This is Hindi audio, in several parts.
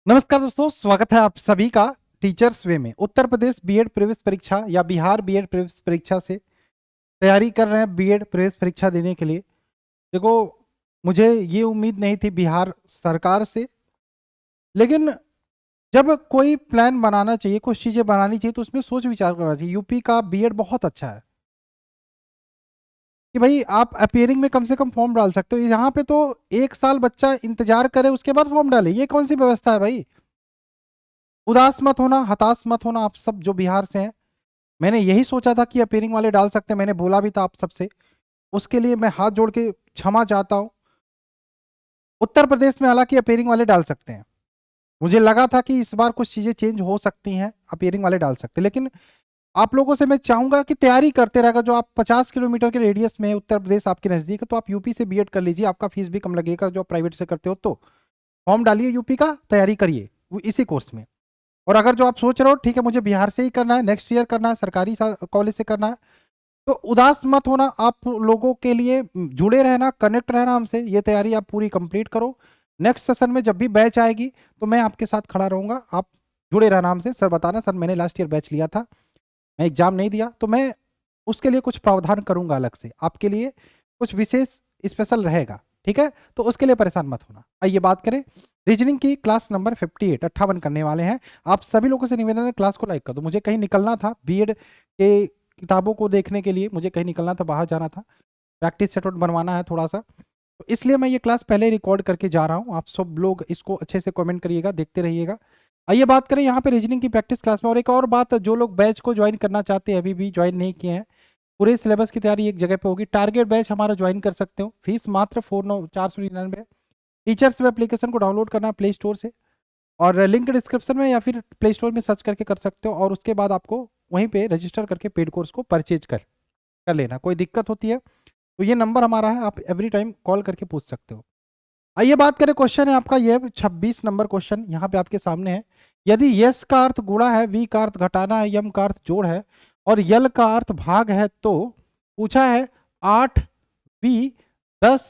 नमस्कार दोस्तों, स्वागत है आप सभी का टीचर्स वे में। उत्तर प्रदेश बीएड प्रवेश परीक्षा या बिहार बीएड प्रवेश परीक्षा से तैयारी कर रहे हैं बीएड प्रवेश परीक्षा देने के लिए। देखो, मुझे ये उम्मीद नहीं थी बिहार सरकार से, लेकिन जब कोई प्लान बनाना चाहिए, कुछ चीज़ें बनानी चाहिए, तो उसमें सोच विचार करना चाहिए। यूपी का बीएड बहुत अच्छा है कि भाई आप अपियरिंग में कम से कम फॉर्म डाल सकते हो। यहाँ पे तो 1 साल बच्चा इंतजार करे, उसके बाद फॉर्म डाले। ये कौन सी व्यवस्था है भाई? उदास मत होना, हताश मत होना आप सब जो बिहार से हैं। मैंने यही सोचा था कि अपेयरिंग वाले डाल सकते हैं, मैंने बोला भी था आप सबसे। उसके लिए मैं हाथ जोड़ के क्षमा चाहता हूं। उत्तर प्रदेश में हालांकि अपेयरिंग वाले डाल सकते हैं। मुझे लगा था कि इस बार कुछ चीज़ें चेंज हो सकती हैं, अपेयरिंग वाले डाल सकते हैं, लेकिन आप लोगों से मैं चाहूंगा कि तैयारी करते रहेगा। जो आप 50 किलोमीटर के रेडियस में उत्तर प्रदेश आपके नज़दीक है, तो आप यूपी से बीएड कर लीजिए, आपका फीस भी कम लगेगा। जो आप प्राइवेट से करते हो तो फॉर्म डालिए, यूपी का तैयारी करिए इसी कोर्स में। और अगर जो आप सोच रहे हो ठीक है मुझे बिहार से ही करना है, नेक्स्ट ईयर करना है, सरकारी कॉलेज से करना है, तो उदास मत होना। आप लोगों के लिए जुड़े रहना, कनेक्ट रहना हमसे। ये तैयारी आप पूरी कंप्लीट करो। नेक्स्ट सेशन में जब भी बैच आएगी तो मैं आपके साथ खड़ा रहूंगा। आप जुड़े रहना हमसे। सर बताना, सर मैंने लास्ट ईयर बैच लिया था, मैं एग्जाम नहीं दिया, तो मैं उसके लिए कुछ प्रावधान करूंगा अलग से आपके लिए, कुछ विशेष स्पेशल रहेगा, ठीक है? तो उसके लिए परेशान मत होना। आइए बात करें रीजनिंग की। क्लास नंबर 58 करने वाले हैं। आप सभी लोगों से निवेदन है, क्लास को लाइक कर दो। मुझे कहीं निकलना था, बीएड के किताबों को देखने के लिए मुझे कहीं निकलना था, बाहर जाना था, प्रैक्टिस सेट बनवाना है थोड़ा सा, तो इसलिए मैं ये क्लास पहले रिकॉर्ड करके जा रहा हूँ। आप सब लोग इसको अच्छे से कमेंट करिएगा, देखते रहिएगा। आइए बात करें यहाँ पे रीजनिंग की प्रैक्टिस क्लास में। और एक और बात, जो लोग बैच को ज्वाइन करना चाहते हैं, अभी भी ज्वाइन नहीं किए हैं, पूरे सिलेबस की तैयारी एक जगह पे होगी। टारगेट बैच हमारा ज्वाइन कर सकते हो, फीस मात्र 499। टीचर्स वेब एप्लीकेशन को डाउनलोड करना प्ले स्टोर से, और लिंक डिस्क्रिप्शन में या फिर प्ले स्टोर में सर्च करके कर सकते हो। और उसके बाद आपको वहीं पे रजिस्टर करके पेड कोर्स को परचेज कर लेना। कोई दिक्कत होती है तो ये नंबर हमारा है, आप एवरी टाइम कॉल करके पूछ सकते हो। आइए बात करें, क्वेश्चन है आपका ये 26 नंबर क्वेश्चन यहाँ पे आपके सामने है। यदि यस का अर्थ गुणा है, वी का अर्थ घटाना है, यम का अर्थ जोड़ है और यल का अर्थ भाग है, तो पूछा है 8 वी 10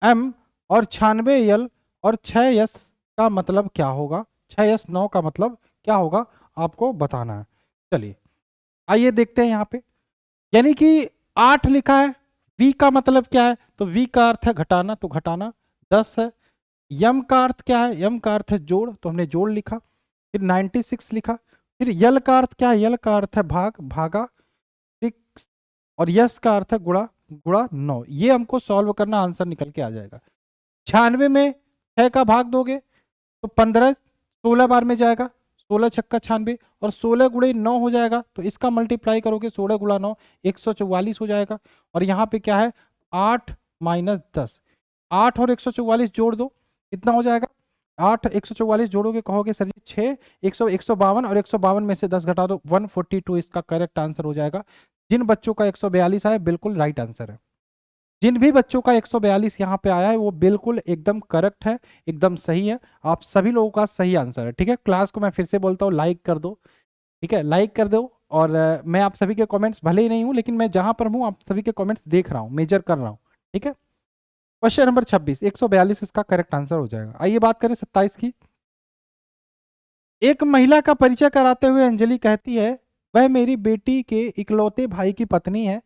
एम और 96 यल और 6 यस का मतलब क्या होगा? 6 यस 9 का मतलब क्या होगा, आपको बताना है। चलिए आइए देखते हैं यहाँ पे। यानी कि 8 लिखा है, वी का मतलब क्या है? तो वी का अर्थ है घटाना, तो घटाना। 10 है, यम का अर्थ क्या है? यम का अर्थ है जोड़, तो हमने जोड़ लिखा। फिर 96 लिखा। फिर यल का अर्थ क्या है? यल का अर्थ है भाग, भागा 6। और यस का अर्थ है गुणा, गुणा 9। ये हमको सॉल्व करना, आंसर निकल के आ जाएगा। 96 में 6 का भाग दोगे तो 15 16 बार में जाएगा, 16 छक्का 96, और 16 गुणे 9 हो जाएगा। तो इसका मल्टीप्लाई करोगे 16 गुणा 9 144 हो जाएगा। और यहाँ पे क्या है? 8 माइनस 10। 8 और 144 जोड़ दो, कितना हो जाएगा? 8 144 जोड़ोगे, कहोगे सर जी 6 152, और 152 में से 10 घटा दो 142 इसका करेक्ट आंसर हो जाएगा। जिन बच्चों का 142 आया बिल्कुल राइट आंसर है। जिन भी बच्चों का 142 यहाँ पे आया है वो बिल्कुल एकदम करेक्ट है, एकदम सही है। आप सभी लोगों का सही आंसर है, ठीक है? क्लास को मैं फिर से बोलता हूँ, लाइक कर दो, ठीक है? लाइक कर दो। और मैं आप सभी के कमेंट्स, भले ही नहीं हूँ लेकिन मैं जहां पर हूँ आप सभी के कमेंट्स देख रहा हूँ, मेजर कर रहा हूँ, ठीक है? क्वेश्चन नंबर 26, 142 इसका करेक्ट आंसर हो जाएगा। आइए बात करें 27 की। एक महिला का परिचय कराते हुए अंजलि कहती है, वह मेरी बेटी के इकलौते भाई की पत्नी है।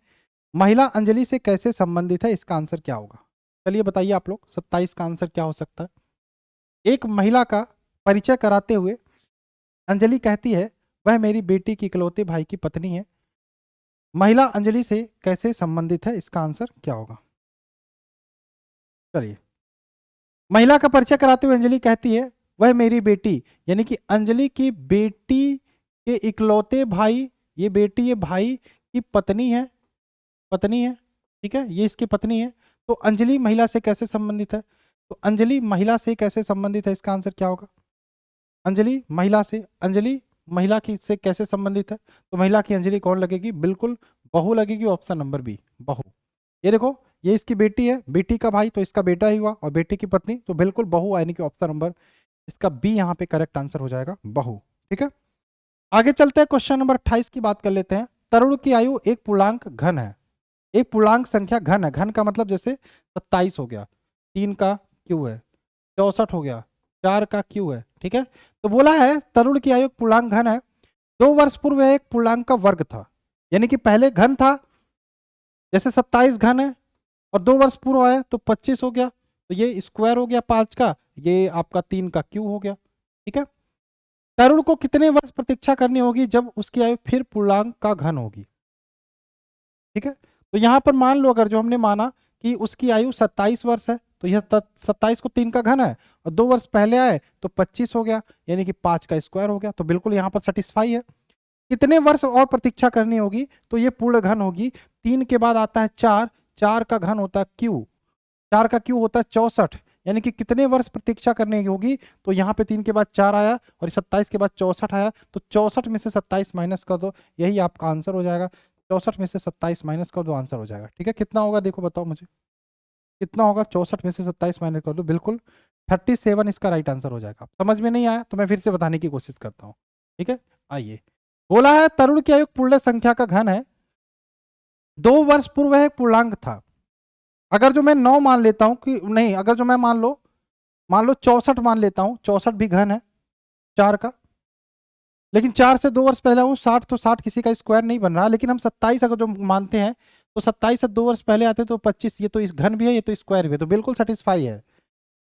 महिला अंजलि से कैसे संबंधित है? इसका आंसर क्या होगा? चलिए बताइए आप लोग, 27 का आंसर क्या हो सकता है? एक महिला का परिचय कराते हुए अंजलि कहती है, वह मेरी बेटी की इकलौते भाई की पत्नी है। महिला अंजलि से कैसे संबंधित है? इसका आंसर क्या होगा? चलिए, महिला का परिचय कराते हुए अंजलि कहती है, वह मेरी बेटी, यानी कि अंजलि की बेटी के इकलौते भाई, ये बेटी ये भाई की पत्नी है, पत्नी है, ठीक है? ये इसकी पत्नी है। तो अंजलि महिला से कैसे संबंधित है? तो अंजलि महिला से कैसे संबंधित है? इसका आंसर क्या होगा? अंजलि महिला से, अंजलि महिला की से कैसे संबंधित है? तो महिला की अंजलि कौन लगेगी? बिल्कुल बहू लगेगी, ऑप्शन नंबर बी, बहू। ये देखो, ये इसकी बेटी है, बेटी का भाई तो इसका बेटा ही हुआ, और बेटी की पत्नी तो बिल्कुल बहू, यानी कि ऑप्शन नंबर इसका बी यहाँ पे करेक्ट आंसर हो जाएगा, बहू, ठीक है? आगे चलते हैं, क्वेश्चन नंबर 28 की बात कर लेते हैं। तरुण की आयु एक पूर्णांक घन है, एक पूर्णांक संख्या घन है। घन का मतलब जैसे 27 हो गया, 3 का क्यू है, 64 हो गया, 4 का क्यू है। ठीक है, तो बोला है तरुण की आयु पूर्णांक घन है, 2 वर्ष पूर्व एक पूर्णांक का वर्ग था, यानी कि पहले घन था, जैसे 27 घन है और 2 वर्ष पूर्व आया तो 25 हो गया, तो ये स्क्वायर हो गया 5 का, ये आपका 3 का क्यू हो गया। ठीक है, तरुण को कितने वर्ष प्रतीक्षा करनी होगी जब उसकी आयु फिर पूर्णांक का घन होगी। ठीक है, तो यहां पर मान लो अगर जो हमने माना कि उसकी आयु 27 वर्ष है, तो यह 27 को 3 का घन है और 2 वर्ष पहले आए तो 25 हो गया, यानी कि 5 का स्क्वायर हो गया, तो बिल्कुल यहाँ पर सेटिस्फाई है। कितने वर्ष और प्रतीक्षा करनी होगी, तो ये पूर्ण घन होगी। 3 के बाद आता है 4, 4 का घन होता है क्यू, 4 का क्यू होता है 64, यानी कि कितने वर्ष प्रतीक्षा करनी होगी, तो यहाँ पे 3 के बाद 4 आया और 27 के बाद 64 आया, तो 64 में से 27 माइनस कर दो, यही आपका आंसर हो जाएगा। 64 में से 27 माइनस कर दो, आंसर हो जाएगा। ठीक है, कितना होगा देखो, बताओ मुझे कितना होगा। 64 में से 27 माइनस कर दो, बिल्कुल 37 इसका राइट आंसर हो जाएगा। समझ में नहीं आया तो मैं फिर से बताने की कोशिश करता हूँ। ठीक है, आइए, बोला है तरुण की आयु पूर्ण संख्या का घन है, 2 वर्ष पूर्व एक पूर्णांक था। अगर जो मैं 9 मान लेता हूं कि नहीं, अगर जो मैं मान लो 64 मान लेता हूं, 64 भी घन है 4 का, लेकिन 4 से 2 वर्ष पहले हूं 60, तो 60 किसी का स्क्वायर नहीं बन रहा, लेकिन हम 27 अगर जो मानते हैं तो 27 से 2 वर्ष पहले आते तो 25, ये तो इस घन भी है, ये तो स्क्वायर भी है, तो बिल्कुल सेटिस्फाई है।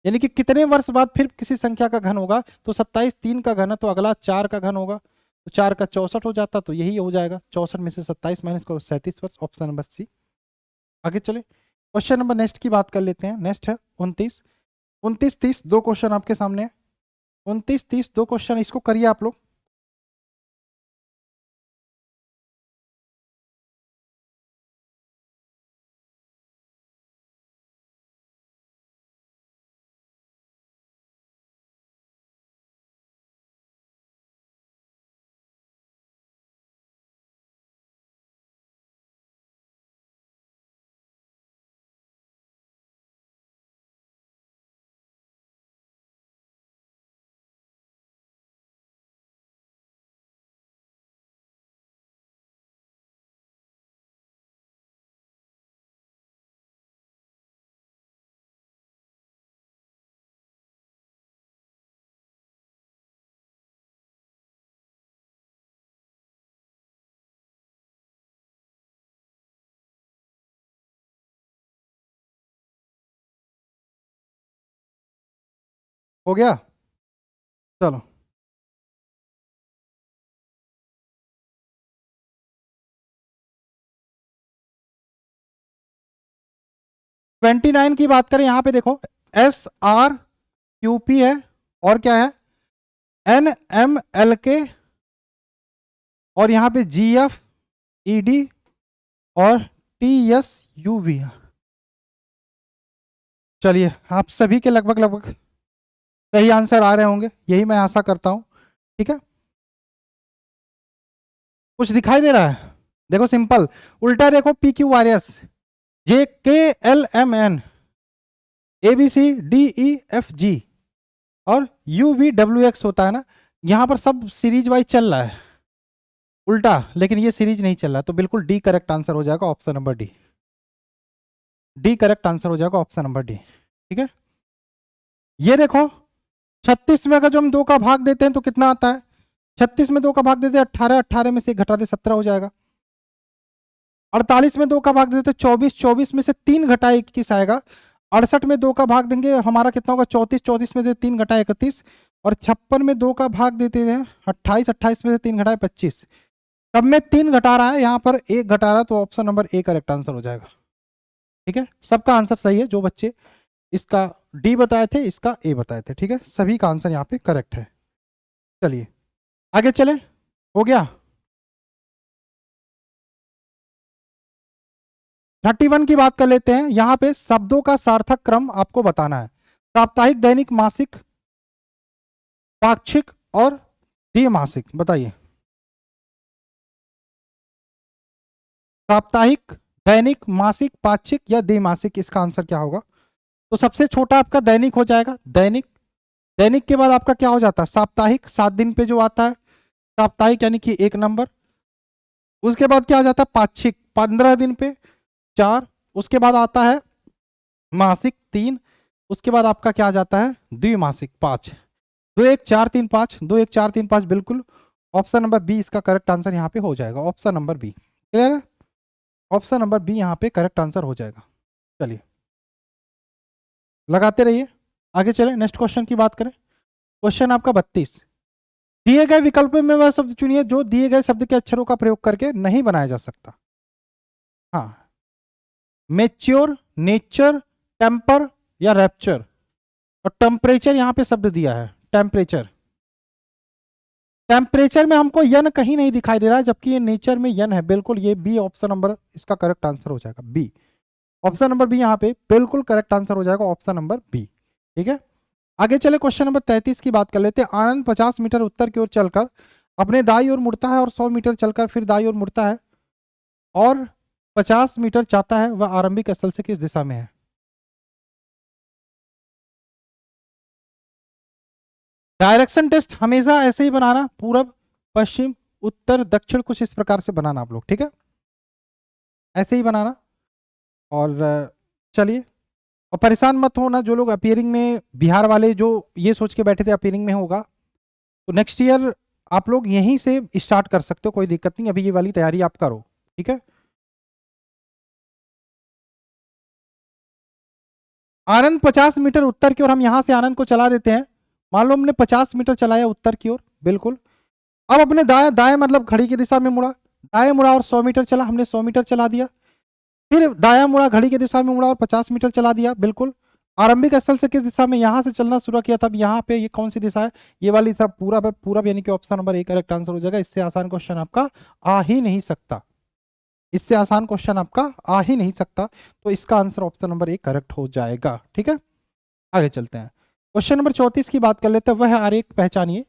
यानी कि कितने वर्ष बाद फिर किसी संख्या का घन होगा, तो 27 3 का घन है, तो अगला 4 का घन होगा, तो 4 का 64 हो जाता, तो यही हो जाएगा। 64 में से 27 माइनस करो, 37 वर्ष, ऑप्शन नंबर सी। आगे चले, क्वेश्चन नंबर नेक्स्ट की बात कर लेते हैं। नेक्स्ट है 29, 29 30 दो क्वेश्चन आपके सामने है। 29 30 दो क्वेश्चन, इसको करिए आप लोग। हो गया, चलो। ट्वेंटी नाइन की बात करें, यहां पे देखो SRQP है, और क्या है NMLK, और यहां पे GFED और TSUV है। चलिए, आप सभी के लगभग लगभग सही आंसर आ रहे होंगे, यही मैं आशा करता हूं। ठीक है, कुछ दिखाई दे रहा है, देखो सिंपल, उल्टा देखो PQRS JKLMN ABCDEFG और UVWX होता है ना, यहां पर सब सीरीज वाइज चल रहा है उल्टा, लेकिन ये सीरीज नहीं चल रहा, तो बिल्कुल डी करेक्ट आंसर हो जाएगा, option number D. D correct answer हो जाएगा, ऑप्शन नंबर डी। ठीक है, ये देखो 36 में अगर जो हम 2 का भाग देते हैं तो कितना आता है, 36 में 2 का भाग देते हैं 18, 18 में से घटा दे 17 हो जाएगा। 48 में 2 का भाग देते हैं 24, 24 में से 3 घटाए 21 आएगा। 68 में 2 का भाग देंगे हमारा कितना होगा 34, 34 में से 3 घटाए 31, और 56 में 2 का भाग देते हैं 28, 28 में से 3 घटाए 25। सब में 3 घटा रहा है, यहाँ पर 1 घटा रहा है, तो option number A correct answer हो जाएगा। ठीक है, सबका आंसर सही है, जो बच्चे इसका डी बताए थे इसका ए बताए थे। ठीक है, सभी का आंसर यहाँ पे करेक्ट है। चलिए आगे चले, हो गया। 31 की बात कर लेते हैं, यहाँ पे शब्दों का सार्थक क्रम आपको बताना है। साप्ताहिक, दैनिक, मासिक, पाक्षिक और द्विमासिक, बताइए। साप्ताहिक, दैनिक, मासिक, पाक्षिक या द्विमासिक, इसका आंसर क्या होगा। तो सबसे छोटा आपका दैनिक हो जाएगा, दैनिक। दैनिक के बाद आपका क्या हो जाता है साप्ताहिक, 7 दिन पे जो आता है साप्ताहिक, यानी कि 1 नंबर। उसके बाद क्या आ जाता है पाक्षिक, 15 दिन पे 4। उसके बाद आता है मासिक 3। उसके बाद आपका क्या आ जाता है, द्विमासिक 5, 2 1 4 3 5, 2 1 4 3 5, बिल्कुल ऑप्शन नंबर बी इसका करेक्ट आंसर यहाँ पे हो जाएगा, ऑप्शन नंबर बी। क्लियर है, ऑप्शन नंबर बी यहाँ पे करेक्ट आंसर हो जाएगा। चलिए लगाते रहिए, आगे चले, नेक्स्ट क्वेश्चन की बात करें। क्वेश्चन आपका 32, दिए गए विकल्प में वह शब्द चुनिए जो दिए गए शब्द के अक्षरों का प्रयोग करके नहीं बनाया जा सकता। हाँ, मेच्योर, नेचर, टेम्पर या रैप्चर। और टेम्परेचर यहाँ पे शब्द दिया है, टेम्परेचर। टेम्परेचर में हमको यन कहीं नहीं दिखाई दे रहा है, जबकि ये नेचर में यन है, बिल्कुल ये बी ऑप्शन नंबर इसका करेक्ट आंसर हो जाएगा, बी ऑप्शन नंबर बी यहाँ पे बिल्कुल करेक्ट आंसर हो जाएगा, ऑप्शन नंबर बी। ठीक है, आगे चले क्वेश्चन नंबर 33 की बात कर लेते हैं। आनंद 50 मीटर उत्तर की ओर चलकर अपने दाई ओर मुड़ता है और 100 मीटर चलकर फिर दाई ओर मुड़ता है और 50 मीटर चाहता है, वह आरंभिक स्थल से किस दिशा में है। डायरेक्शन टेस्ट हमेशा ऐसे ही बनाना, पूरब पश्चिम उत्तर दक्षिण कुछ इस प्रकार से बनाना आप लोग, ठीक है, ऐसे ही बनाना। और चलिए, और परेशान मत होना जो लोग अपियरिंग में, बिहार वाले जो ये सोच के बैठे थे अपियरिंग में होगा, तो नेक्स्ट ईयर आप लोग यहीं से स्टार्ट कर सकते हो, कोई दिक्कत नहीं, अभी ये वाली तैयारी आप करो, ठीक है। आनंद 50 मीटर उत्तर की ओर, हम यहां से आनंद को चला देते हैं। मान लो हमने 50 मीटर चलाया उत्तर की ओर, बिल्कुल। अब अपने दाएं दाएं मतलब घड़ी की दिशा में मुड़ा, दाएं मुड़ा और 100 मीटर चला, हमने 100 मीटर चला दिया। फिर दाया मुड़ा, घड़ी की दिशा में मुड़ा और 50 मीटर चला दिया, बिल्कुल। आरंभिक स्थल से किस दिशा में, यहां से चलना शुरू किया, तब यहाँ पे ये कौन सी दिशा है, ये वाली सब पूरा पूरा, यानी कि option number A correct answer हो जाएगा। इससे आसान क्वेश्चन आपका आ ही नहीं सकता, इससे आसान क्वेश्चन आपका आ ही नहीं सकता, तो इसका answer option number A correct हो जाएगा। ठीक है, आगे चलते हैं, क्वेश्चन नंबर 34 की बात कर लेते हैं। वह आरेख पहचानिए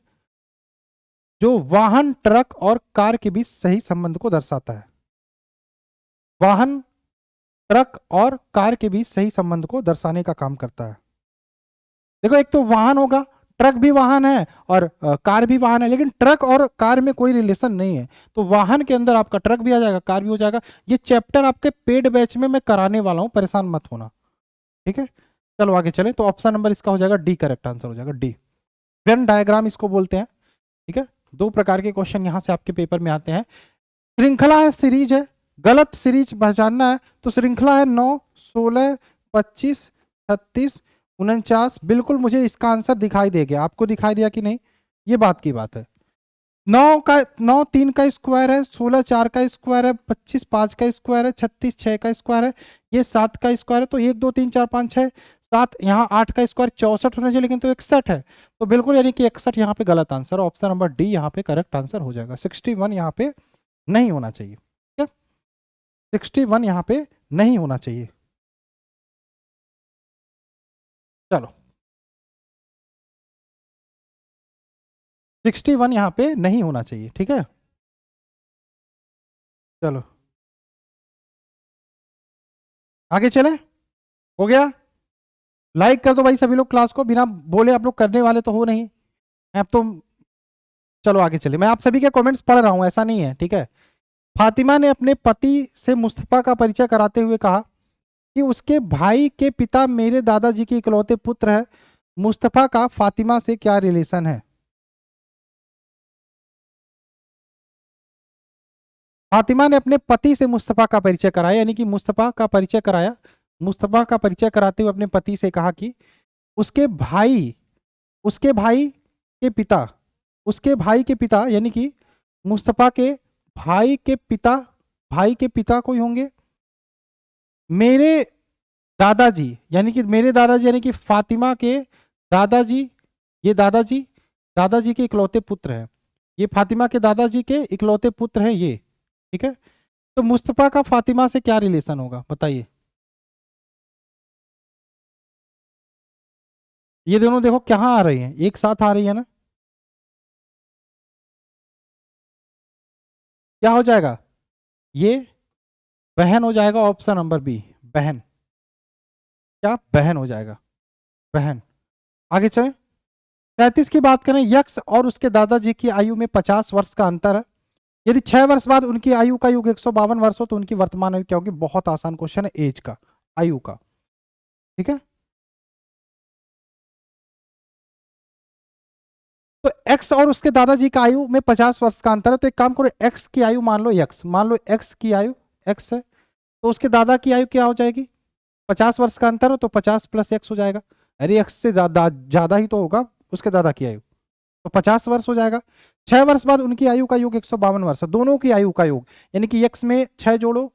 जो वाहन, ट्रक और कार के बीच सही संबंध को दर्शाता है। वाहन, ट्रक और कार के बीच सही संबंध को दर्शाने का काम करता है। देखो, एक तो वाहन होगा, ट्रक भी वाहन है और कार भी वाहन है, लेकिन ट्रक और कार में कोई रिलेशन नहीं है, तो वाहन के अंदर आपका ट्रक भी आ जाएगा, कार भी हो जाएगा। ये चैप्टर आपके पेड बैच में मैं कराने वाला हूं, परेशान मत होना, ठीक है। चलो आगे चले, तो ऑप्शन नंबर इसका हो जाएगा डी, करेक्ट आंसर हो जाएगा डी। वेन डायग्राम इसको बोलते हैं, ठीक है। दो प्रकार के क्वेश्चन यहां से आपके पेपर में आते हैं। श्रृंखला है, सीरीज है, गलत सीरीज पहचानना है, तो श्रृंखला है 9, 16, 25, 36, 49, बिल्कुल मुझे इसका आंसर दिखाई दे गया, आपको दिखाई दिया कि नहीं, ये बात की बात है। 9 3 का स्क्वायर है, 16 4 का स्क्वायर है, 25 5 का स्क्वायर है, 36 6 का स्क्वायर है, ये 7 का स्क्वायर है, तो 1 2 3 4 5 6 7, यहाँ 8 का स्क्वायर 64 होना चाहिए, लेकिन तो 61 है, तो बिल्कुल यानी कि 61 यहाँ पे गलत आंसर, ऑप्शन नंबर डी यहाँ पे करेक्ट आंसर हो जाएगा। 61 यहाँ पे नहीं होना चाहिए, ठीक है, 61 यहाँ पे नहीं होना चाहिए। चलो, 61 यहाँ पे नहीं होना चाहिए, ठीक है। चलो आगे चले, हो गया, लाइक कर दो भाई सभी लोग क्लास को, बिना बोले आप लोग करने वाले तो हो नहीं, अब तो चलो आगे चले, मैं आप सभी के कमेंट्स पढ़ रहा हूं, ऐसा नहीं है, ठीक है। फातिमा ने अपने पति से मुस्तफा का परिचय कराते हुए कहा कि उसके भाई के पिता मेरे दादाजी के इकलौते पुत्र है। मुस्तफा का फातिमा से क्या रिलेशन है। फातिमा ने अपने पति से मुस्तफा का परिचय कराया, यानी कि मुस्तफा का परिचय कराया, मुस्तफा का परिचय कराते हुए अपने पति से कहा कि उसके भाई उसके भाई के पिता उसके भाई के पिता यानी कि मुस्तफा के भाई के पिता कोई होंगे मेरे दादाजी, यानी कि फातिमा के दादाजी, ये दादाजी के इकलौते पुत्र हैं, ये फातिमा के दादाजी के इकलौते पुत्र हैं ये, ठीक है। तो मुस्तफा का फातिमा से क्या रिलेशन होगा बताइए। ये दोनों देखो कहाँ आ रही हैं, एक साथ आ रही है ना, क्या हो जाएगा, ये बहन हो जाएगा, ऑप्शन नंबर बी, बहन, क्या बहन हो जाएगा, बहन। आगे चलें, 33 की बात करें। यक्स और उसके दादाजी की आयु में 50 वर्ष का अंतर है, यदि 6 वर्ष बाद उनकी आयु का युग 152 वर्ष हो तो उनकी वर्तमान आयु क्या होगी। बहुत आसान क्वेश्चन है, एज का, आयु का, ठीक है। एक्स और उसके दादाजी का आयु में 50 वर्ष का अंतर है, तो एक काम करो, एक्स की आयु मान लो एक्स, मान लो एक्स की आयु एक्स है, तो उसके दादा की आयु क्या हो जाएगी, 50 वर्ष का अंतर हो तो 50 प्लस एक्स हो जाएगा। अरे एक्स से ज्यादा ही तो होगा उसके दादा की आयु, तो 50 वर्ष हो जाएगा। 6 वर्ष बाद उनकी आयु का योग 152 वर्ष है, दोनों की आयु का योग, यानी कि एक्स में 6 जोड़ो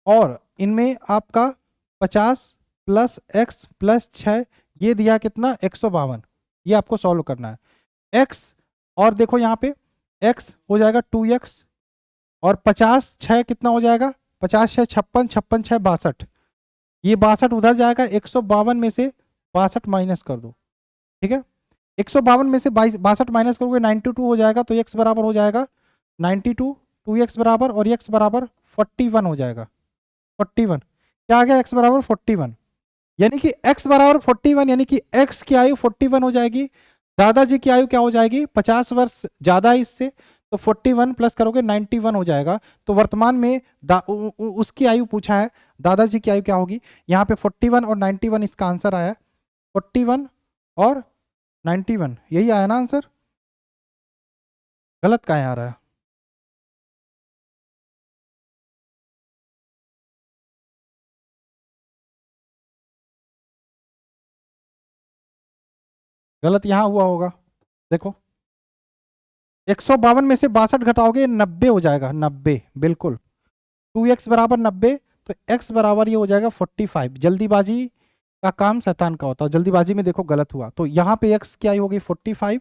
और इनमें आपका 50 प्लस एक्स प्लस 6, ये दिया कितना 152, ये आपको सॉल्व करना है। एक्स और देखो यहाँ पे एक्स हो जाएगा 2x और 50 6 कितना हो जाएगा, 50 6 56, 56 6 62, ये 62 उधर जाएगा, 152 में से 62 माइनस कर दो, ठीक है। 152 में से 62 माइनस करोगे 92 हो जाएगा, तो x बराबर हो जाएगा 92, 2x बराबर और x बराबर 41 हो जाएगा। 41 क्या आ गया, x बराबर 41, यानी कि x बराबर 41, यानी कि x की आयु 41 हो जाएगी, दादाजी की आयु क्या हो जाएगी 50 वर्ष ज्यादा है इससे, तो 41 प्लस करोगे 91 हो जाएगा। तो वर्तमान में उसकी आयु पूछा है, दादाजी की आयु क्या होगी, यहाँ पे 41 और 91 इसका आंसर आया, 41 और 91 यही आया ना आंसर, गलत कहाँ आ रहा है, गलत यहाँ हुआ होगा, देखो 152 में से 62 घटाओगे 90 हो जाएगा, 90 बिल्कुल, 2x बराबर 90, तो x बराबर ये हो जाएगा 45। जल्दीबाजी का काम शैतान का होता है, जल्दीबाजी में देखो गलत हुआ, तो यहाँ पे x की आयु होगी 45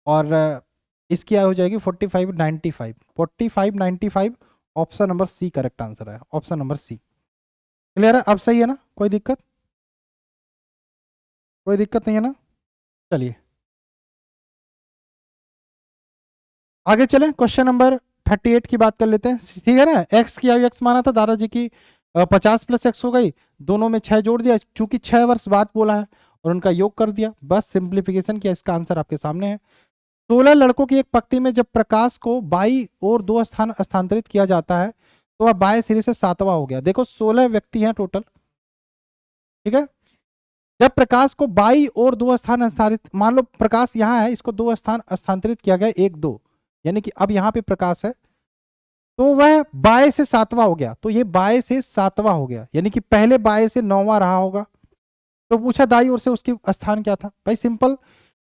और इसकी आयु हो जाएगी 45 95, 45 95, option number C correct answer है, ऑप्शन नंबर सी। क्लियर है, अब सही है ना, कोई दिक्कत, कोई दिक्कत नहीं है ना। चलिए आगे चलें, क्वेश्चन नंबर 38 की बात कर लेते हैं, ठीक है ना। एक्स की आयु एक्स माना था, दादाजी की 50 प्लस एक्स हो गई, दोनों में 6 जोड़ दिया, चूंकि 6 वर्ष बाद बोला है और उनका योग कर दिया, बस सिंप्लीफिकेशन किया, इसका आंसर आपके सामने है। 16 लड़कों की एक पंक्ति में जब प्रकाश को बाई और 2 स्थान स्थानांतरित किया जाता है तो वह बाएं सिरे से 7वां हो गया। देखो 16 व्यक्ति हैं टोटल, ठीक है। जब प्रकाश को बाई और 2 स्थान स्थानांतरित, मान लो प्रकाश यहाँ है, इसको 2 स्थान स्थानांतरित किया गया 1 2, यानी कि अब यहाँ पे प्रकाश है, तो वह बाएं से 7वां हो गया, तो ये बाएं से 7वां हो गया, यानी कि पहले बाएं से 9वां रहा होगा। तो पूछा दाई ओर से उसकी स्थान क्या था, भाई सिंपल,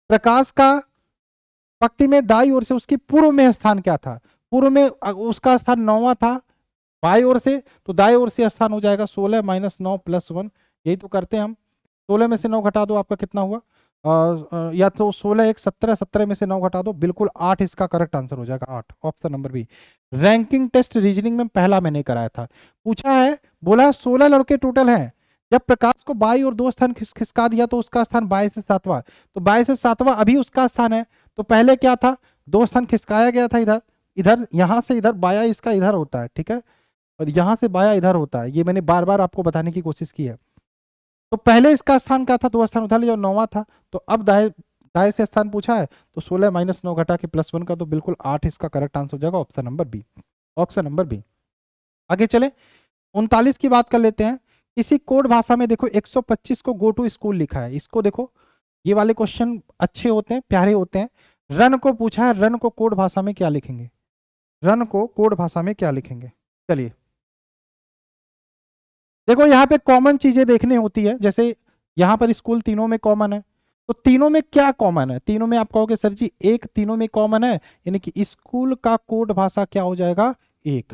प्रकाश का पंक्ति में दाई ओर से उसकी पूर्व में स्थान क्या था, पूर्व में उसका स्थान 9वां था, बाई ओर से तो दाई ओर से स्थान हो जाएगा 16 माइनस 9 प्लस 1, यही तो करते हैं हम। 16 में से 9 घटा दो, आपका कितना हुआ, या तो 16 1 17, 17 में से 9 घटा दो, बिल्कुल 8 इसका करेक्ट आंसर हो जाएगा, 8 option number B. Ranking test reasoning में पहला मैंने कराया था, पूछा है, बोला 16 लड़के टोटल हैं, जब प्रकाश को बाई और 2 स्थान खिसका दिया तो उसका स्थान बाई से 7वां, तो बाई से 7वां अभी उसका स्थान है, तो पहले क्या था 2 स्थान खिसकाया गया था, इधर इधर, यहां से इधर, बाया इसका इधर होता है, ठीक है, और यहां से बाया इधर होता है, ये मैंने बार बार आपको बताने की कोशिश की है। तो पहले इसका स्थान क्या था, 2 स्थान उधर लिया, 9वां था, तो अब दाएं दाएं से स्थान पूछा है, तो 16 माइनस 9 घटा के प्लस 1 का, तो बिल्कुल 8 इसका करेक्ट आंसर हो जाएगा, option number B, option number B. आगे चले 39 की बात कर लेते हैं। किसी कोड भाषा में देखो 125 को गो टू स्कूल लिखा है, इसको देखो, ये वाले क्वेश्चन अच्छे होते हैं, प्यारे होते हैं। रन को पूछा है, रन को कोड भाषा में क्या लिखेंगे, रन को कोड भाषा में क्या लिखेंगे। चलिए देखो यहाँ पे कॉमन चीजें देखनी होती है, जैसे यहाँ पर स्कूल तीनों में कॉमन है, तो तीनों में क्या कॉमन है, तीनों में आप कहोगे सर जी एक तीनों में कॉमन है, यानी कि स्कूल का कोड भाषा क्या हो जाएगा, एक।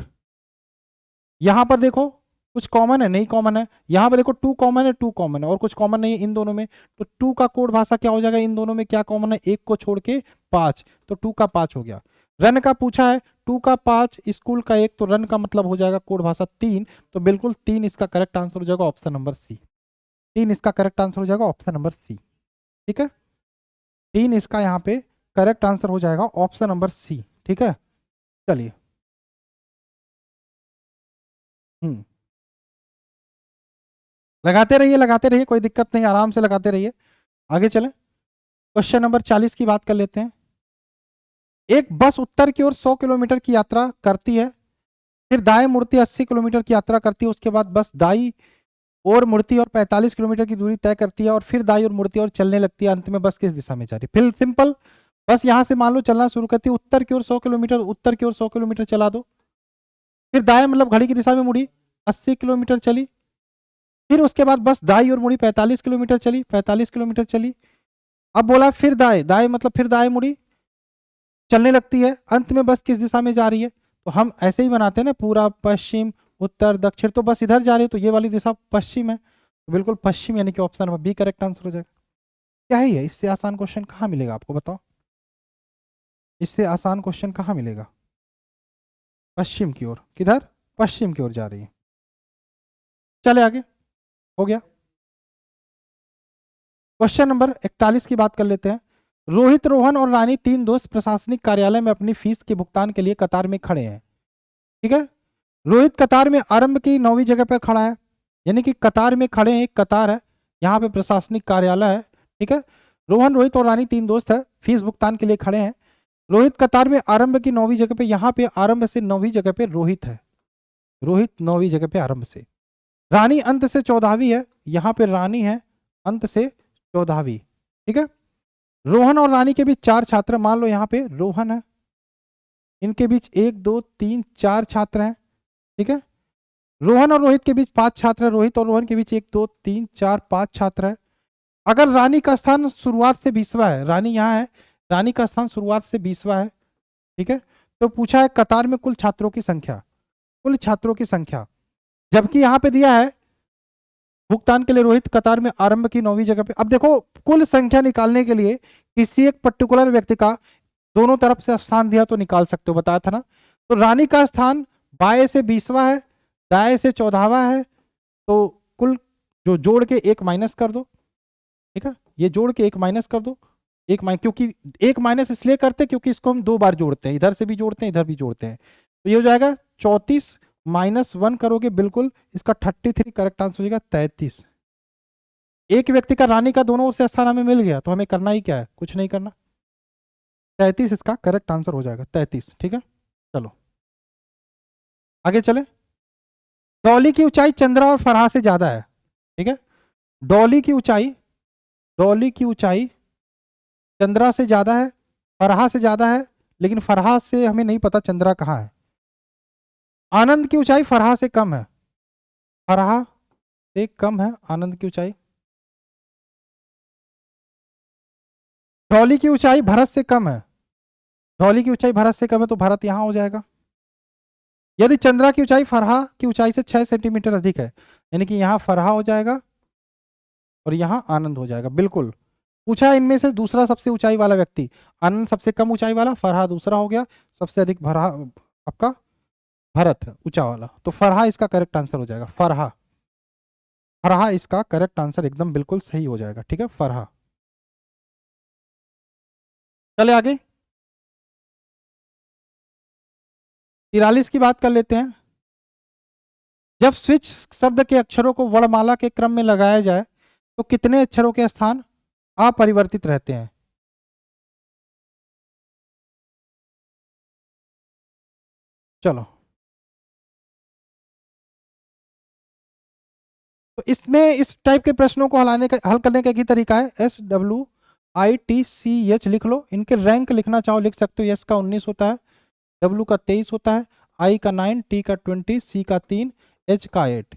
यहां पर देखो कुछ कॉमन है, नहीं कॉमन है, यहां पर देखो 2 कॉमन है, 2 कॉमन है, और कुछ कॉमन नहीं है इन दोनों में, तो 2 का कोड भाषा क्या हो जाएगा, इन दोनों में क्या कॉमन है, 1 को छोड़ के 5, तो 2 का 5 हो गया। रन का पूछा है, 2 का 5, स्कूल का 1, तो रन का मतलब हो जाएगा कोड भाषा 3, तो बिल्कुल 3 इसका करेक्ट आंसर हो जाएगा, ऑप्शन नंबर सी, 3 इसका करेक्ट आंसर हो जाएगा, ऑप्शन नंबर सी, ठीक है, 3 इसका यहाँ पे करेक्ट आंसर हो जाएगा, ऑप्शन नंबर सी, ठीक है। चलिए लगाते रहिए, कोई दिक्कत नहीं, आराम से लगाते रहिए। आगे चलें, क्वेश्चन नंबर 40 की बात कर लेते हैं। एक बस उत्तर की ओर 100 किलोमीटर की यात्रा करती है, फिर दाएं मुड़ती 80 किलोमीटर की यात्रा करती है, उसके बाद बस दाई और मुड़ती और 45 किलोमीटर की दूरी तय करती है, और फिर दाई और मुड़ती और चलने लगती है, अंत में बस किस दिशा में जा रही है। फिर सिंपल, बस यहाँ से मान लो चलना शुरू करती है उत्तर की ओर 100 किलोमीटर, उत्तर की ओर 100 किलोमीटर चला दो, फिर दाएं मतलब घड़ी की दिशा में मुड़ी 80 किलोमीटर चली, फिर उसके बाद बस दाई ओर मुड़ी 45 किलोमीटर चली, 45 किलोमीटर चली। अब बोला फिर दाएं, दाएं मतलब फिर दाएं मुड़ी, चलने लगती है, अंत में बस किस दिशा में जा रही है, तो हम ऐसे ही बनाते हैं ना, पूरा पश्चिम उत्तर दक्षिण, तो बस इधर जा रही है, तो ये वाली दिशा पश्चिम है, तो बिल्कुल पश्चिम, यानी कि option number B correct answer हो जाएगा। क्या ही है, इससे आसान क्वेश्चन कहाँ मिलेगा आपको बताओ, इससे आसान क्वेश्चन कहाँ मिलेगा। पश्चिम की ओर, किधर, पश्चिम की ओर जा रही है। चले आगे, हो गया। क्वेश्चन नंबर 41 की बात कर लेते हैं। रोहित, रोहन और रानी तीन दोस्त प्रशासनिक कार्यालय में अपनी फीस के भुगतान के लिए कतार में खड़े हैं। ठीक है, रोहित कतार में आरंभ की 9वीं जगह पर खड़ा है, यानी कि कतार में खड़े हैं, एक कतार है, यहाँ पे प्रशासनिक कार्यालय है। ठीक है, रोहन, रोहित और रानी तीन दोस्त है, फीस भुगतान के लिए खड़े हैं। रोहित कतार में आरंभ की 9वीं जगह पे, यहाँ पे आरंभ से 9वीं जगह पे रोहित है, रोहित 9वीं जगह पे आरंभ से। रानी अंत से 14वीं है, यहाँ पे रानी है अंत से 14वीं। ठीक है, रोहन और रानी के बीच 4 छात्र, मान लो यहाँ पे रोहन है, इनके बीच 1 2 3 4 छात्र हैं। ठीक है, रोहन और रोहित के बीच 5 छात्र है, रोहित और रोहन के बीच 1 2 3 4 5 छात्र है। अगर रानी का स्थान शुरुआत से 20वां है, रानी यहाँ है, रानी का स्थान शुरुआत से 20वां है। ठीक है, तो पूछा है कतार में कुल छात्रों की संख्या, कुल छात्रों की संख्या, जबकि यहाँ पे दिया है भुगतान के लिए रोहित कतार में आरंभ की 9वीं जगह पे। अब देखो, कुल संख्या निकालने के लिए किसी एक पर्टिकुलर व्यक्ति का दोनों तरफ से स्थान दिया तो निकाल सकते हो, बताया था ना। तो रानी का स्थान बाएं से 20वां है, दाएं से 14वां है, तो कुल जो जोड़ के 1 माइनस कर दो। ठीक है, ये जोड़ के 1 माइनस कर दो, क्योंकि 1 माइनस इसलिए करते क्योंकि इसको हम 2 बार जोड़ते हैं, इधर से भी जोड़ते हैं, इधर भी जोड़ते हैं, तो ये हो जाएगा 34 माइनस 1 करोगे, बिल्कुल इसका 33 करेक्ट आंसर हो जाएगा 33। एक व्यक्ति का रानी का दोनों ओर से स्थान हमें मिल गया, तो हमें करना ही क्या है, कुछ नहीं करना, 33 इसका करेक्ट आंसर हो जाएगा, 33। ठीक है, चलो आगे चले। डॉली की ऊंचाई चंद्रा और फरहा से ज्यादा है। ठीक है, डॉली की ऊंचाई, डॉली की ऊंचाई चंद्रा से ज्यादा है, फरहा से ज्यादा है, लेकिन फरहा से हमें नहीं पता चंद्रा कहाँ है। आनंद की ऊंचाई फरहा से कम है, फरहा से कम है आनंद की ऊंचाई। डॉली की ऊंचाई भरत से कम है, डॉली की ऊंचाई भरत से कम है, तो भरत यहां हो जाएगा। यदि चंद्रा की ऊंचाई फरहा की ऊंचाई से 6 सेंटीमीटर अधिक है, यानी कि यहाँ फरहा हो जाएगा और यहाँ आनंद हो जाएगा। बिल्कुल पूछा इनमें से दूसरा सबसे ऊंचाई वाला व्यक्ति, आनंद सबसे कम ऊंचाई वाला, फरहा दूसरा हो गया, सबसे अधिक भरहा आपका भरत है ऊंचा वाला, तो फरहा इसका करेक्ट आंसर हो जाएगा। फरहा, फरहा इसका करेक्ट आंसर एकदम बिल्कुल सही हो जाएगा। ठीक है, फरहा। चले आगे, 43 की बात कर लेते हैं। जब स्विच शब्द के अक्षरों को वर्णमाला के क्रम में लगाया जाए तो कितने अक्षरों के स्थान अपरिवर्तित रहते हैं। चलो, तो इसमें इस टाइप के प्रश्नों को हल करने का एक ही तरीका है, SWITCH लिख लो, इनके रैंक लिखना चाहो लिख सकते हो। एस का 19 होता है, W का 23 होता है, I का 9, T का 20, C का 3, H का 8।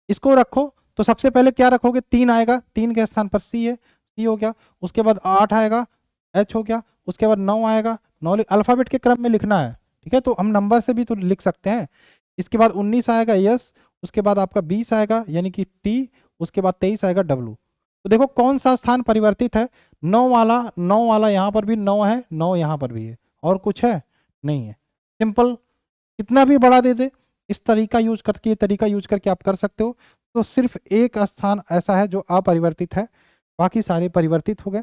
इसको रखो, तो सबसे पहले क्या रखोगे, 3 आएगा, 3 के स्थान पर C है, C हो गया, उसके बाद 8 आएगा, H हो गया, उसके बाद 9 आएगा, 9 अल्फाबेट के क्रम में लिखना है। ठीक है, तो हम नंबर से भी तो लिख सकते हैं। इसके बाद 19 आएगा यस, उसके बाद आपका 20 आएगा यानी कि T, उसके बाद 23 आएगा W। तो देखो कौन सा स्थान परिवर्तित है, 9 वाला, 9 वाला यहाँ पर भी 9 है, 9 यहाँ पर भी है, और कुछ है नहीं है। सिंपल, कितना भी बड़ा दे दे, इस तरीका यूज करके, ये तरीका यूज करके आप कर सकते हो। तो सिर्फ एक स्थान ऐसा है जो अपरिवर्तित है, बाकी सारे परिवर्तित हो गए।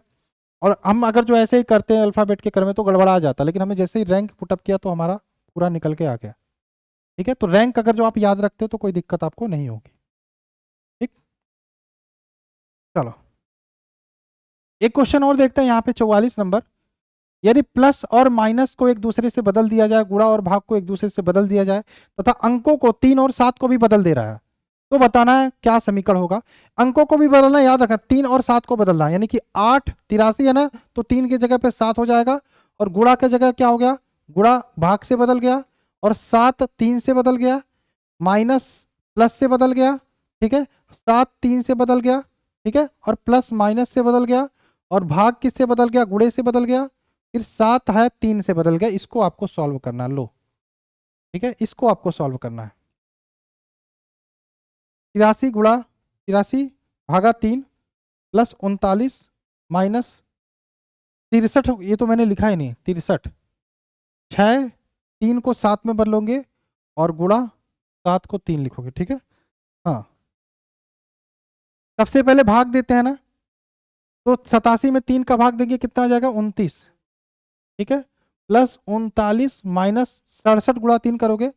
और हम अगर जो ऐसे ही करते हैं अल्फाबेट के क्रम में तो गड़बड़ा जाता, लेकिन हमें जैसे ही रैंक पुटअप किया तो हमारा पूरा निकल के आ गया। ठीक है, तो रैंक अगर जो आप याद रखते हो तो कोई दिक्कत आपको नहीं होगी। ठीक, चलो एक क्वेश्चन और देखते हैं यहाँ पे 44 नंबर। यदि प्लस और माइनस को एक दूसरे से बदल दिया जाए, गुणा और भाग को एक दूसरे से बदल दिया जाए तथा अंकों को 3 और 7 को भी बदल दे रहा है, तो बताना है क्या समीकरण होगा। अंकों को भी बदलना, याद रखना 3 और 7 को बदलना, यानी कि 8 83 है ना, तो 3 की जगह पे 7 हो जाएगा, और गुणा की जगह क्या हो गया, गुणा भाग से बदल गया, और 7 3 से बदल गया, माइनस प्लस से बदल गया, ठीक है, 7 3 से बदल गया, ठीक है, और प्लस माइनस से बदल गया, और भाग किससे बदल गया, गुणे से बदल गया, फिर 7 है 3 से बदल गया। इसको आपको सॉल्व करना है, लो ठीक है, इसको आपको सॉल्व करना है। 83 गुणा 83 भागा 3 प्लस 39 माइनस 63, ये तो मैंने लिखा ही नहीं, 63, 6 3 को 7 में बदलोगे और गुणा 7 को 3 लिखोगे, ठीक है। हाँ, सबसे पहले भाग देते हैं ना, तो 87 में 3 का भाग देंगे कितना आ जाएगा, 29, ठीक है, प्लस 39 माइनस 67 गुणा 3 करोगे,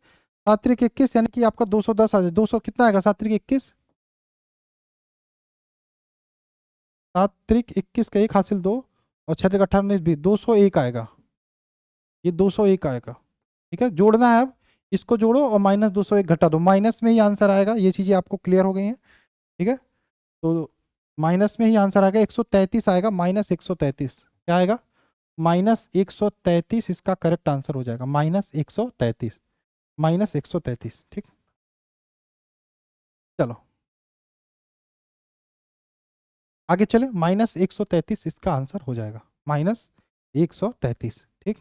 7×3 = 21, यानी कि आपका 210 आ जाए, 200 कितना आएगा, 7×3 = 21, 7×3 = 21 का 1 हासिल 2, और 6×18 20, 201 आएगा, ये 201 आएगा, ठीक है। जोड़ना है, अब इसको जोड़ो और माइनस 201 घटा दो, माइनस में ही आंसर आएगा। ये चीज़ें आपको क्लियर हो गई हैं, ठीक है। तो माइनस में ही आंसर आएगा, 133 आएगा, -133 क्या आएगा, -133 इसका करेक्ट आंसर हो जाएगा, -133, -133, ठीक। चलो आगे चले, -133 इसका आंसर हो जाएगा, -133, ठीक।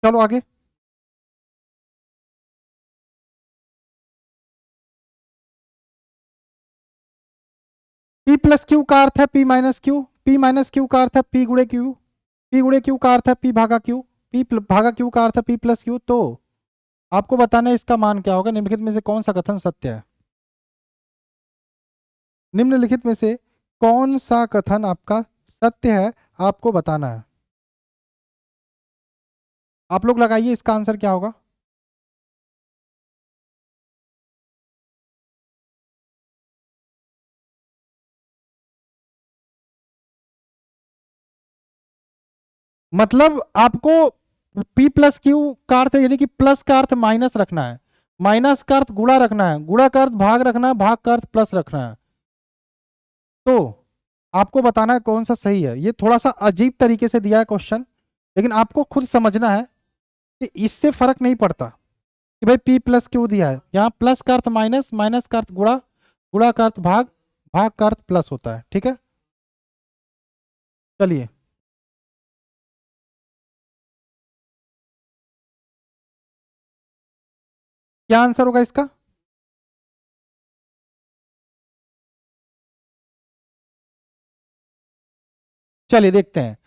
चलो आगे, P प्लस क्यू का अर्थ है P minus Q, P minus Q का अर्थ है P गुणे क्यू, P गुणे क्यू का अर्थ है P भागा क्यू, P भागा क्यू का अर्थ है P प्लस क्यू। तो आपको बताना है इसका मान क्या होगा, निम्नलिखित में से कौन सा कथन सत्य है, निम्नलिखित में से कौन सा कथन आपका सत्य है, आपको बताना है। आप लोग लगाइए इसका आंसर क्या होगा। मतलब आपको P प्लस क्यू का अर्थ यानी कि प्लस का अर्थ माइनस रखना है, माइनस का अर्थ गुणा रखना है, गुणा का अर्थ भाग रखना है, भाग का अर्थ प्लस रखना है। तो आपको बताना है कौन सा सही है। ये थोड़ा सा अजीब तरीके से दिया है क्वेश्चन, लेकिन आपको खुद समझना है कि इससे फर्क नहीं पड़ता कि भाई P प्लस क्यू दिया है, यहाँ प्लस का अर्थ माइनस, माइनस का अर्थ गुणा, गुणा का अर्थ भाग, भाग का अर्थ प्लस होता है, ठीक है। चलिए क्या आंसर होगा इसका, चलिए देखते हैं।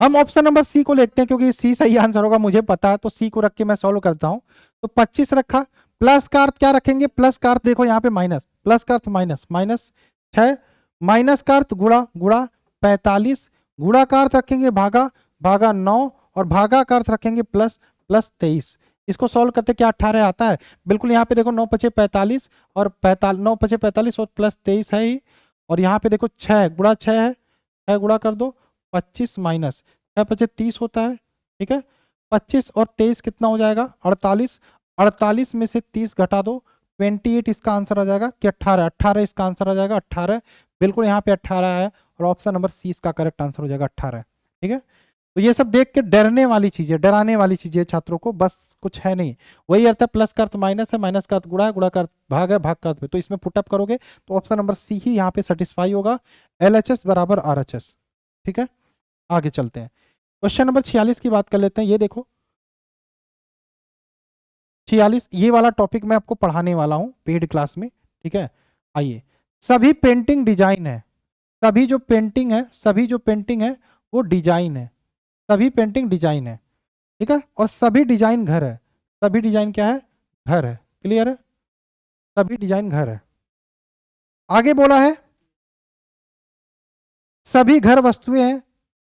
हम ऑप्शन नंबर सी को देखते हैं, क्योंकि सी सही आंसर होगा मुझे पता है, तो सी को रख के मैं सॉल्व करता हूं। तो 25 रखा, प्लस का अर्थ क्या रखेंगे, प्लस का अर्थ देखो यहाँ पे माइनस, प्लस का अर्थ माइनस, माइनस 6, माइनस का अर्थ गुणा, गुणा 45, गुणा का अर्थ रखेंगे भागा, भागा 9, और भागा का अर्थ रखेंगे प्लस, प्लस 23। इसको सॉल्व करते क्या 18 आता है, बिल्कुल यहाँ पे देखो 9 5 45, और 9 5 45 और प्लस 23 है ही, और यहाँ पे देखो 6 गुणा 6 है, 6 गुणा कर दो, 25 माइनस 6 5 30 होता है, ठीक है। 25 और 23 कितना हो जाएगा, 48, 48 में से 30 घटा दो, 28 इसका आंसर आ जाएगा कि 18, 18 इसका आंसर आ जाएगा, 18 बिल्कुल यहाँ पे 18 है, और ऑप्शन नंबर सी इसका करेक्ट आंसर हो जाएगा 18, ठीक है। तो ये सब देख के डरने वाली चीजें, डराने वाली चीजें छात्रों को, बस कुछ है नहीं। वही अर्थ है, प्लस का अर्थ माइनस है, माइनस का अर्थ गुणा है, गुणा का अर्थ भाग है, भाग का अर्थ, तो इसमें पुटअप करोगे तो ऑप्शन नंबर सी ही यहाँ पे सेटिस्फाई होगा, LHS बराबर RHS, ठीक है। आगे चलते हैं, क्वेश्चन नंबर 46 की बात कर लेते हैं। ये देखो 46, ये वाला टॉपिक मैं आपको पढ़ाने वाला हूँ पेड क्लास में, ठीक है। आइए, सभी पेंटिंग डिजाइन है, सभी जो पेंटिंग है, सभी जो पेंटिंग है वो डिजाइन है, सभी पेंटिंग डिजाइन है, ठीक है, और सभी डिजाइन घर है, सभी डिजाइन क्या है, घर है, क्लियर है, सभी डिजाइन घर है। आगे बोला है सभी घर वस्तुएं हैं,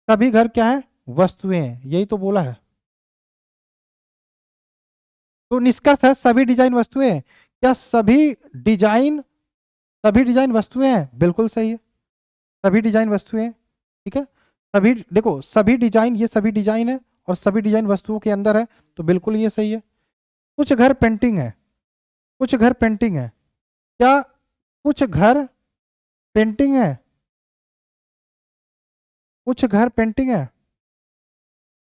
सभी घर क्या है, वस्तुएं हैं, यही तो बोला है। तो निष्कर्ष है सभी डिजाइन वस्तुएं हैं, क्या डिजाइन सभी डिजाइन वस्तुएं हैं, बिल्कुल सही है, सभी डिजाइन वस्तुएं हैं, ठीक है। सभी देखो, सभी डिजाइन, ये सभी डिजाइन है और सभी डिजाइन वस्तुओं के अंदर है, तो बिल्कुल ये सही है। कुछ घर पेंटिंग है, कुछ घर पेंटिंग है, क्या कुछ घर पेंटिंग है, कुछ घर पेंटिंग है।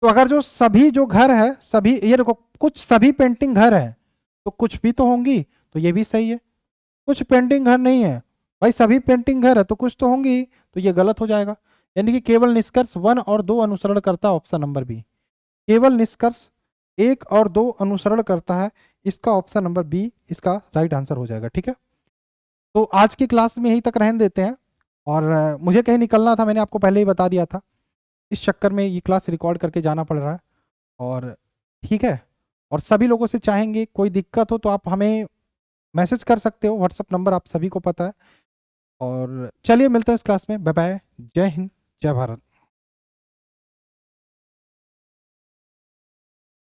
तो अगर जो सभी जो घर है सभी, ये देखो कुछ सभी पेंटिंग घर है तो कुछ भी तो होंगी, तो ये भी सही है। कुछ पेंटिंग घर नहीं है भाई, सभी पेंटिंग घर है तो कुछ तो होंगी, तो ये गलत हो जाएगा। यानी कि केवल निष्कर्ष 1 और 2 अनुसरण करता है, ऑप्शन नंबर बी। केवल निष्कर्ष 1 और 2 अनुसरण करता है, इसका ऑप्शन नंबर बी इसका राइट आंसर हो जाएगा। ठीक है, तो आज की क्लास में यहीं तक रहने देते हैं। और मुझे कहीं निकलना था, मैंने आपको पहले ही बता दिया था, इस चक्कर में ये क्लास रिकॉर्ड करके जाना पड़ रहा है। और ठीक है, और सभी लोगों से चाहेंगे कोई दिक्कत हो तो आप हमें मैसेज कर सकते हो, व्हाट्सअप नंबर आप सभी को पता है। और चलिए मिलते हैं इस क्लास में, बाय बाय, जय हिंद, जय भारत।